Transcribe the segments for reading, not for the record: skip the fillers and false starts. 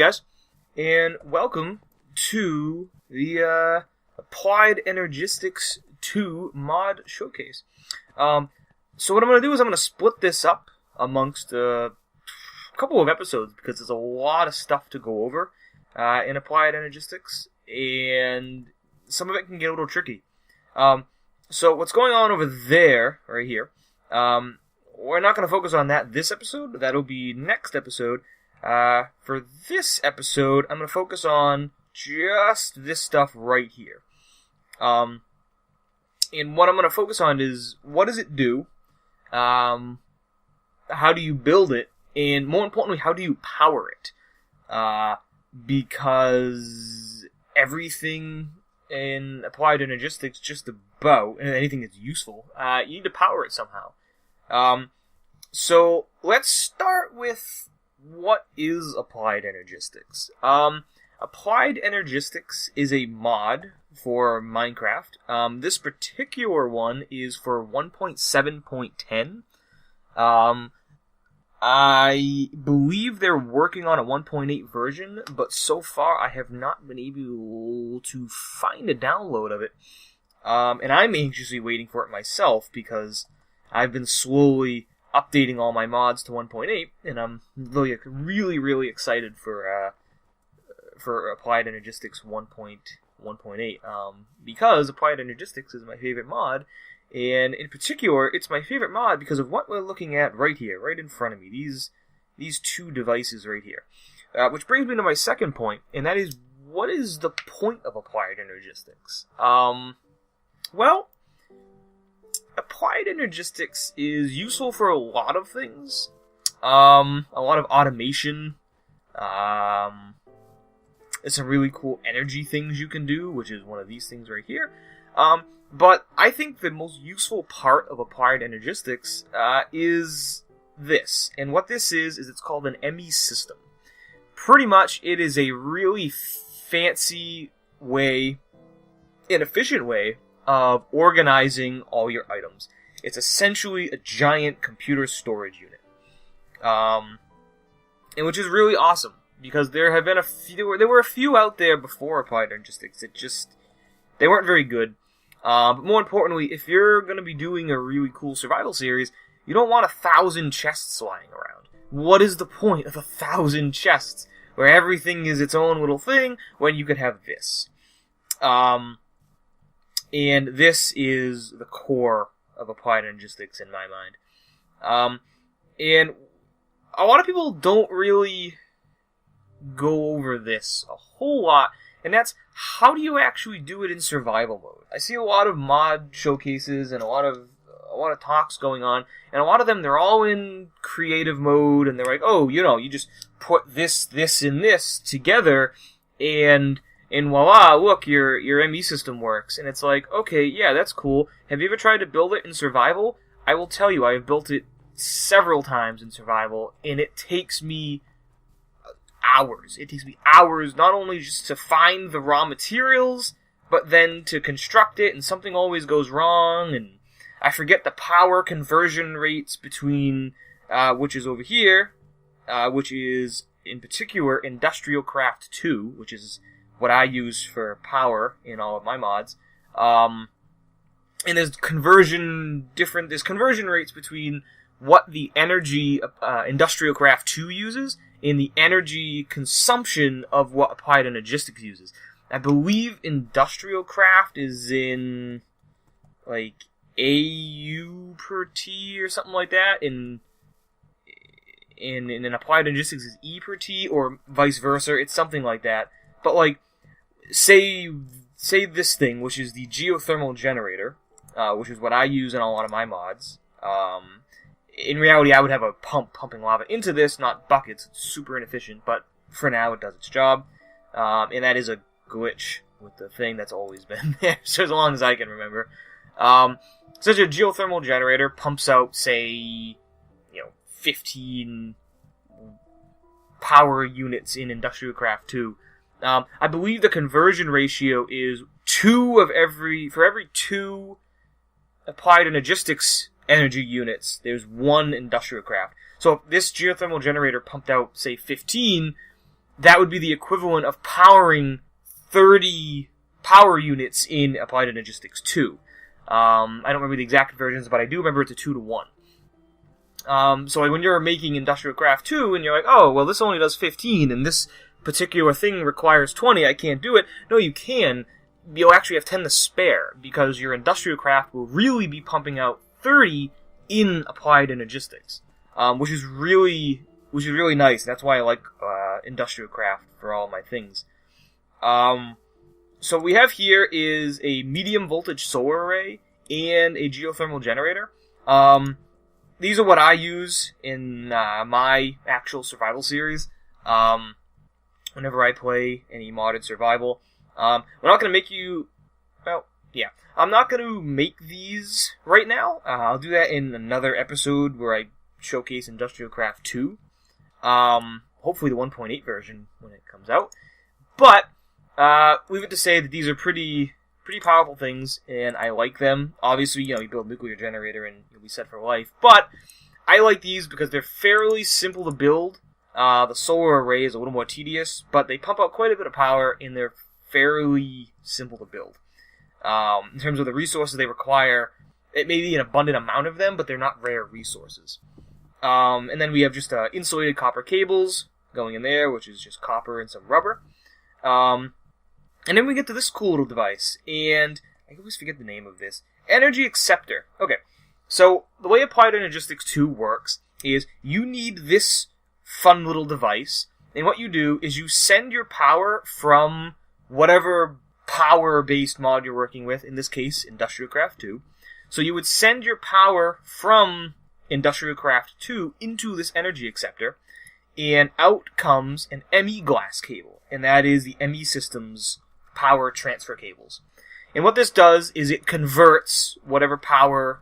guys, and welcome to the Applied Energistics 2 mod showcase. So what I'm going to do is I'm going to split this up amongst a couple of episodes because there's a lot of stuff to go over in Applied Energistics, and some of it can get a little tricky. So what's going on over there, right here, we're not going to focus on that this episode. That'll be next episode. For this episode, I'm going to focus on just this stuff right here. And what I'm going to focus on is, what does it do? How do you build it? And more importantly, how do you power it? Because everything in Applied Energistics, just about, and anything that's useful, you need to power it somehow. So let's start with what is Applied Energistics. Applied Energistics is a mod for Minecraft. This particular one is for 1.7.10. I believe they're working on a 1.8 version, but so far I have not been able to find a download of it. And I'm anxiously waiting for it myself because I've been slowly updating all my mods to 1.8, and I'm really excited for Applied Energistics 1.8, because Applied Energistics is my favorite mod, and in particular, it's my favorite mod because of what we're looking at right here, right in front of me, these two devices right here. Which brings me to my second point, and that is, what is the point of Applied Energistics? Well, Applied Energistics is useful for a lot of things. A lot of automation. There's some really cool energy things you can do, which is one of these things right here. But I think the most useful part of Applied Energistics is this. And what this is it's called an ME system. Pretty much, it is a really fancy way, an efficient way, of organizing all your items. It's essentially a giant computer storage unit. And which is really awesome, because there have been there were a few out there before Applied Energistics. They weren't very good. But more importantly, if you're going to be doing a really cool survival series, you don't want 1,000 chests lying around. What is the point of 1,000 chests, where everything is its own little thing, when you could have this? And this is the core of Applied Energistics in my mind. And a lot of people don't really go over this a whole lot, and that's, how do you actually do it in survival mode? I see a lot of mod showcases and a lot of talks going on, and a lot of them, they're all in creative mode, and they're like, oh, you just put this, and this together, and voila, look, your ME system works. And it's like, okay, yeah, that's cool. Have you ever tried to build it in survival? I will tell you, I have built it several times in survival, and it takes me hours. It takes me hours, not only just to find the raw materials, but then to construct it, and something always goes wrong, and I forget the power conversion rates between, which is over here, which is, in particular, Industrial Craft 2, which is what I use for power in all of my mods. And there's conversion rates between what the energy Industrial Craft 2 uses and the energy consumption of what Applied Energistics uses. I believe Industrial Craft is in like AU per T or something like that, and in Applied Energistics is E per T, or vice versa. It's something like that. But like, say this thing, which is the geothermal generator, which is what I use in a lot of my mods. In reality, I would have a pump pumping lava into this, not buckets. It's super inefficient, but for now it does its job. And that is a glitch with the thing that's always been there, so as long as I can remember. Such a geothermal generator pumps out, say, 15 power units in Industrial Craft 2. I believe the conversion ratio is for every 2 Applied Energistics energy units, there's 1 Industrial Craft. So if this geothermal generator pumped out, say, 15, that would be the equivalent of powering 30 power units in Applied Energistics 2. I don't remember the exact versions, but I do remember it's a 2-to-1. So like when you're making Industrial Craft 2, and you're like, oh, well, this only does 15, and this particular thing requires 20, I can't do it. No, you can. You'll actually have 10 to spare, because your Industrial Craft will really be pumping out 30 in Applied Energistics, which is really nice. That's why I like Industrial Craft for all my things. So what we have here is a medium voltage solar array and a geothermal generator. These are what I use in my actual survival series. Whenever I play any modded survival. We're not going to make you... Well, yeah. I'm not going to make these right now. I'll do that in another episode where I showcase Industrial Craft 2. Hopefully the 1.8 version when it comes out. But, leave it to say that these are pretty powerful things, and I like them. Obviously, you build a nuclear generator and you'll be set for life. But, I like these because they're fairly simple to build. The solar array is a little more tedious, but they pump out quite a bit of power, and they're fairly simple to build. In terms of the resources they require, it may be an abundant amount of them, but they're not rare resources. And then we have just insulated copper cables going in there, which is just copper and some rubber. And then we get to this cool little device, and I always forget the name of this. Energy Acceptor. Okay, so the way Applied Energistics 2 works is you need this fun little device, and what you do is you send your power from whatever power-based mod you're working with, in this case, Industrial Craft 2. So you would send your power from Industrial Craft 2 into this energy acceptor, and out comes an ME glass cable, and that is the ME system's power transfer cables. And what this does is it converts whatever power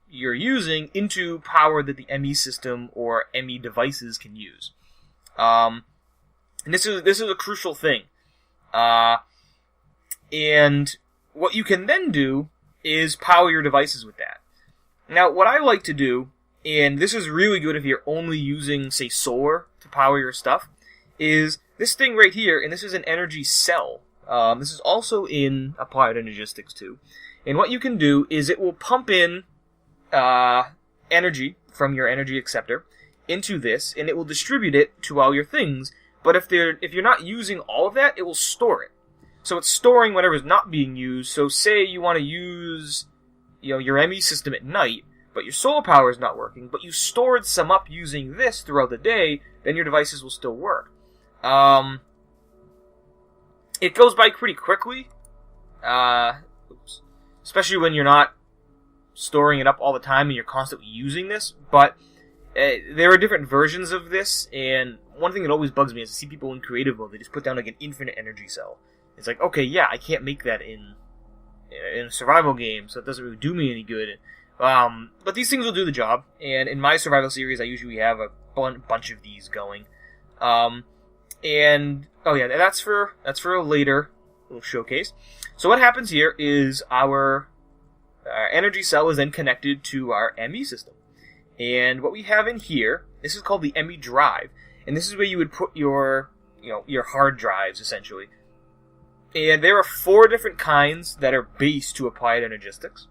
you're using into power that the ME system or ME devices can use. And this is a crucial thing. And what you can then do is power your devices with that. Now, what I like to do, and this is really good if you're only using, say, solar to power your stuff, is this thing right here, and this is an energy cell. This is also in Applied Energistics 2. And what you can do is it will pump in energy from your energy acceptor into this, and it will distribute it to all your things. But if you're not using all of that, it will store it. So it's storing whatever's not being used. So say you want to use your ME system at night, but your solar power is not working, but you stored some up using this throughout the day, then your devices will still work. It goes by pretty quickly, especially when you're not storing it up all the time and you're constantly using this, but there are different versions of this, and one thing that always bugs me is to see people in creative mode, they just put down like an infinite energy cell. It's like, okay, yeah, I can't make that in a survival game, so it doesn't really do me any good. But these things will do the job, and in my survival series, I usually have a bunch of these going. And oh yeah, that's for a later little showcase. So what happens here is our energy cell is then connected to our ME system, and what we have in here, this is called the ME drive, and this is where you would put your hard drives essentially. And there are 4 different kinds that are based to Applied Energistics.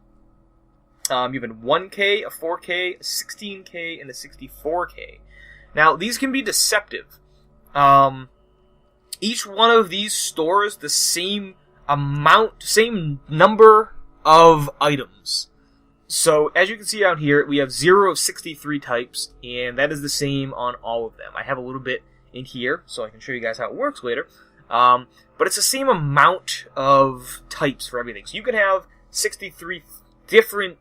You have a 1K, a 4K, a 16K, and a 64K. Now, these can be deceptive. Each one of these stores the same number of items. So, as you can see out here, we have 0 of 63 types, and that is the same on all of them. I have a little bit in here, so I can show you guys how it works later. But it's the same amount of types for everything. So you can have 63 different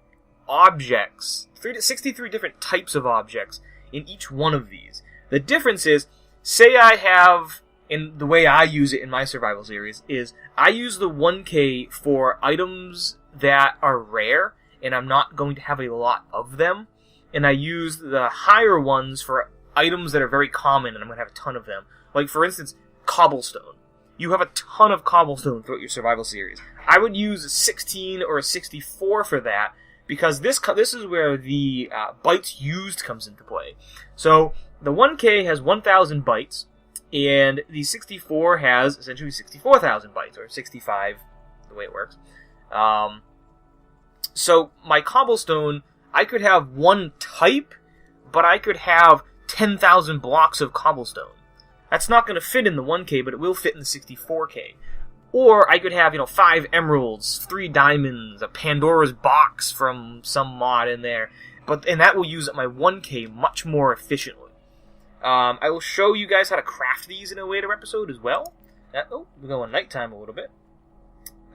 objects, 63 different types of objects in each one of these. The difference is, say I have, in the way I use it in my survival series, is I use the 1K for items that are rare, and I'm not going to have a lot of them. And I use the higher ones for items that are very common, and I'm going to have a ton of them. Like, for instance, cobblestone. You have a ton of cobblestone throughout your survival series. I would use a 16 or a 64 for that, because this is where the bytes used comes into play. So, the 1K has 1,000 bytes, And the 64 has essentially 64,000 bytes, or 65, the way it works. So my cobblestone, I could have one type, but I could have 10,000 blocks of cobblestone. That's not going to fit in the 1K, but it will fit in the 64K. Or I could have, 5 emeralds, 3 diamonds, a Pandora's box from some mod in there. And that will use up my 1K much more efficiently. I will show you guys how to craft these in a later episode as well. We're going nighttime a little bit.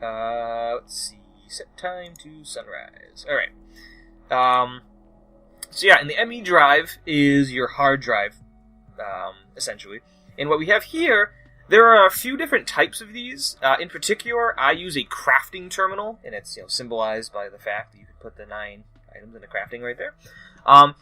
Let's see. Set time to sunrise. Alright. So yeah, and the ME drive is your hard drive, essentially. And what we have here, there are a few different types of these. In particular, I use a crafting terminal, and it's symbolized by the fact that you can put the 9 items in the crafting right there.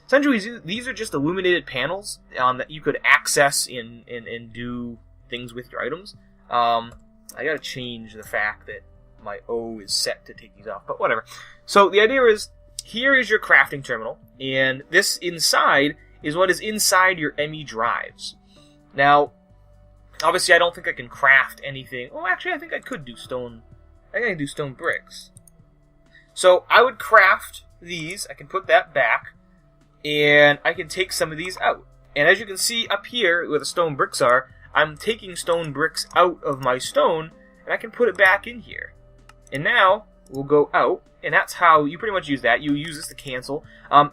Essentially, these are just illuminated panels that you could access and do things with your items. I gotta change the fact that my O is set to take these off, but whatever. So the idea is, here is your crafting terminal, and this inside is what is inside your ME drives. Now, obviously I don't think I can craft anything. Oh, actually I think I could do stone. I think I can do stone bricks. So I would craft these, I can put that back, and I can take some of these out. And as you can see up here where the stone bricks are, I'm taking stone bricks out of my stone, and I can put it back in here. And now, we'll go out, and that's how you pretty much use that. You use this to cancel.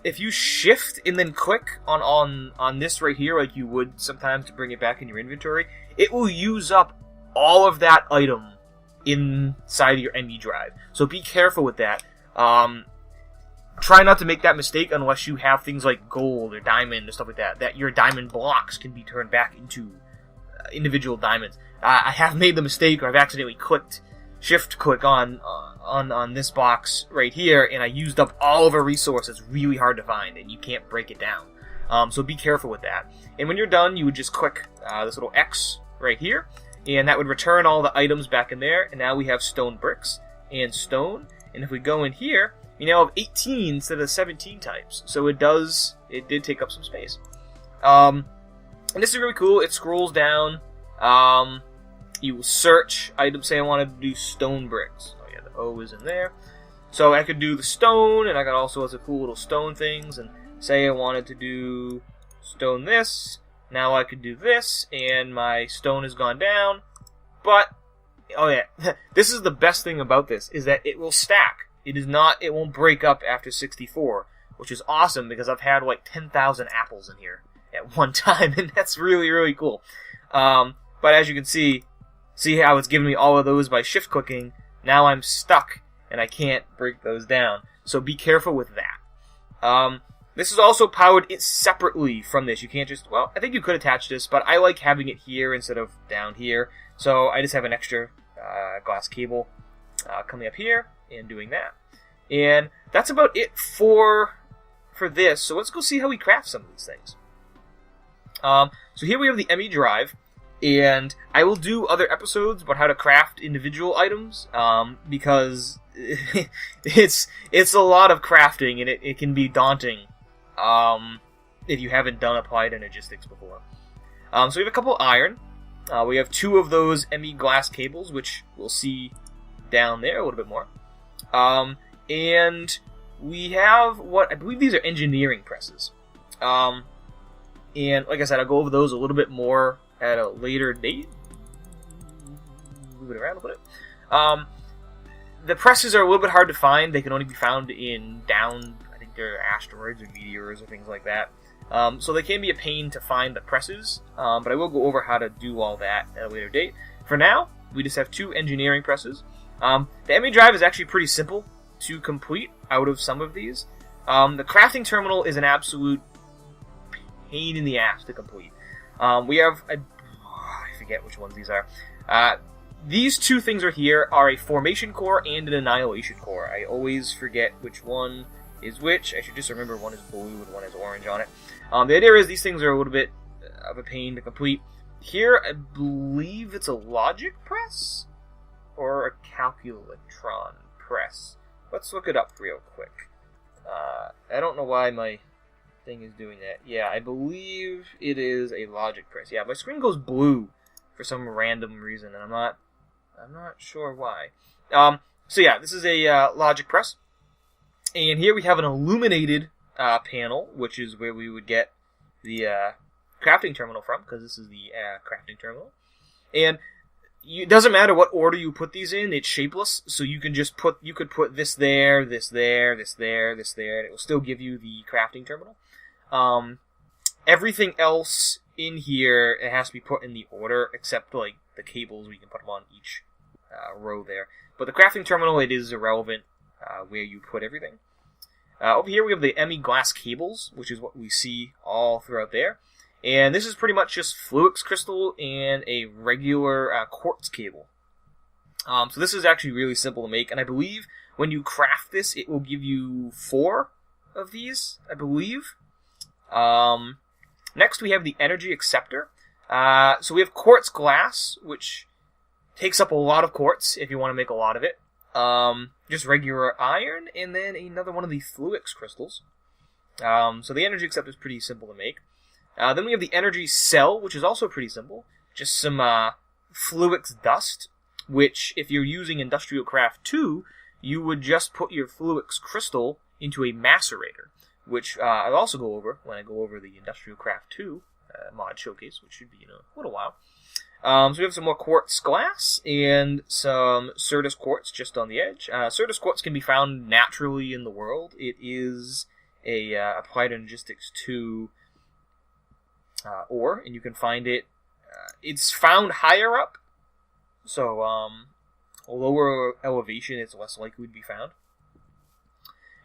If you shift and then click on this right here, like you would sometimes to bring it back in your inventory, it will use up all of that item inside of your ME drive. So be careful with that. Try not to make that mistake unless you have things like gold or diamond or stuff like that, that your diamond blocks can be turned back into individual diamonds. I have made the mistake, or I've accidentally shift click on this box right here, and I used up all of a resource that's really hard to find, and you can't break it down. So be careful with that. And when you're done, you would just click this little X right here, and that would return all the items back in there, and now we have stone bricks and stone. And if we go in here, we now have 18 instead of 17 types. So it did take up some space. And this is really cool. It scrolls down. You will search items. Say I wanted to do stone bricks. Oh yeah, the O is in there. So I could do the stone, and I got all sorts of cool little stone things. And say I wanted to do stone this. Now I could do this, and my stone has gone down. But, oh yeah, this is the best thing about this, is that it will stack. It won't break up after 64, which is awesome because I've had like 10,000 apples in here at one time, and that's really, really cool. But as you can see how it's giving me all of those by shift clicking. Now I'm stuck, and I can't break those down. So be careful with that. This is also powered separately from this. You can't just, well, I think you could attach this, but I like having it here instead of down here. So I just have an extra glass cable coming up here and doing that. And that's about it for this. So let's go see how we craft some of these things. So here we have the ME drive. And I will do other episodes about how to craft individual items, because it's a lot of crafting, and it can be daunting if you haven't done applied energistics before. So we have a couple iron. We have 2 of those ME glass cables, which we'll see down there a little bit more. And we have what I believe these are engineering presses. And like I said, I'll go over those a little bit more at a later date. Move it around a bit. The presses are a little bit hard to find. They can only be found in I think they're asteroids or meteors or things like that. So they can be a pain to find the presses, but I will go over how to do all that at a later date. For now, we just have 2 engineering presses. The ME drive is actually pretty simple to complete out of some of these. The crafting terminal is an absolute pain in the ass to complete. We have, I forget which ones these are. These 2 things right here are a formation core and an annihilation core. I always forget which one is which. I should just remember one is blue and one is orange on it. The idea is these things are a little bit of a pain to complete. Here, I believe it's a logic press or a calculatron press. Let's look it up real quick. I don't know why my thing is doing that. Yeah, I believe it is a logic press. Yeah, my screen goes blue for some random reason, and I'm not sure why. So yeah, this is a logic press, and here we have an illuminated panel, which is where we would get the crafting terminal from, because this is the crafting terminal. And it doesn't matter what order you put these in; it's shapeless. So you can just put this there, this there, this there, this there, and it will still give you the crafting terminal. Everything else in here, it has to be put in the order, except like the cables. We can put them on each row there. But the crafting terminal, it is irrelevant where you put everything. Over here we have the ME glass cables, which is what we see all throughout there. And this is pretty much just Fluix crystal and a regular quartz cable. So this is actually really simple to make, and I believe when you craft this, it will give you 4 of these, I believe. Next we have the energy acceptor. So we have quartz glass, which takes up a lot of quartz if you want to make a lot of it. Just regular iron, and then another one of the Fluix crystals. So the energy acceptor is pretty simple to make. Then we have the energy cell, which is also pretty simple. Just some Fluix dust, which if you're using Industrial Craft 2, you would just put your Fluix crystal into a macerator, which I'll also go over when I go over the Industrial Craft 2 mod showcase, which should be in a little while. So we have some more quartz glass and some Certus quartz just on the edge. Certus quartz can be found naturally in the world. It is a Applied Energistics 2 ore, and you can find it. It's found higher up, so a lower elevation, it's less likely to be found.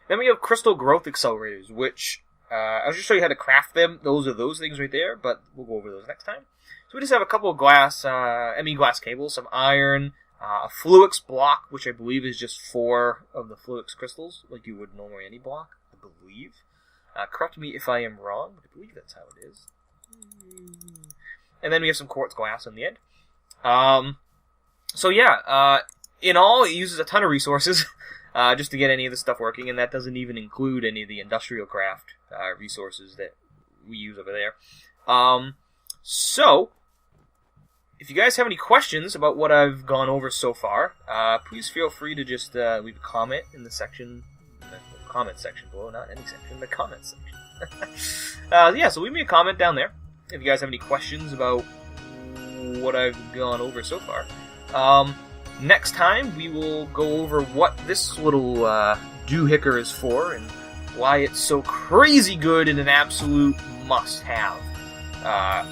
Then we have crystal growth accelerators, which I'll just show you how to craft them. Those are those things right there, but we'll go over those next time. So we just have a couple of glass, ME glass cables, some iron, a Fluix block, which I believe is just 4 of the Fluix crystals, like you would normally any block, I believe. Correct me if I am wrong, but I believe that's how it is. And then we have some quartz glass on the end. So yeah, in all, it uses a ton of resources just to get any of this stuff working, and that doesn't even include any of the industrial craft resources that we use over there. So, if you guys have any questions about what I've gone over so far, please feel free to just leave a comment in the section, the comment section below, not any section, the comment section. Yeah, so leave me a comment down there if you guys have any questions about what I've gone over so far. Next time, we will go over what this little doohickey is for and why it's so crazy good and an absolute must-have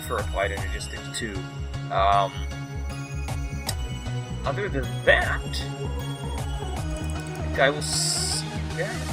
for Applied Energistics 2. Other than that, I think I will see you guys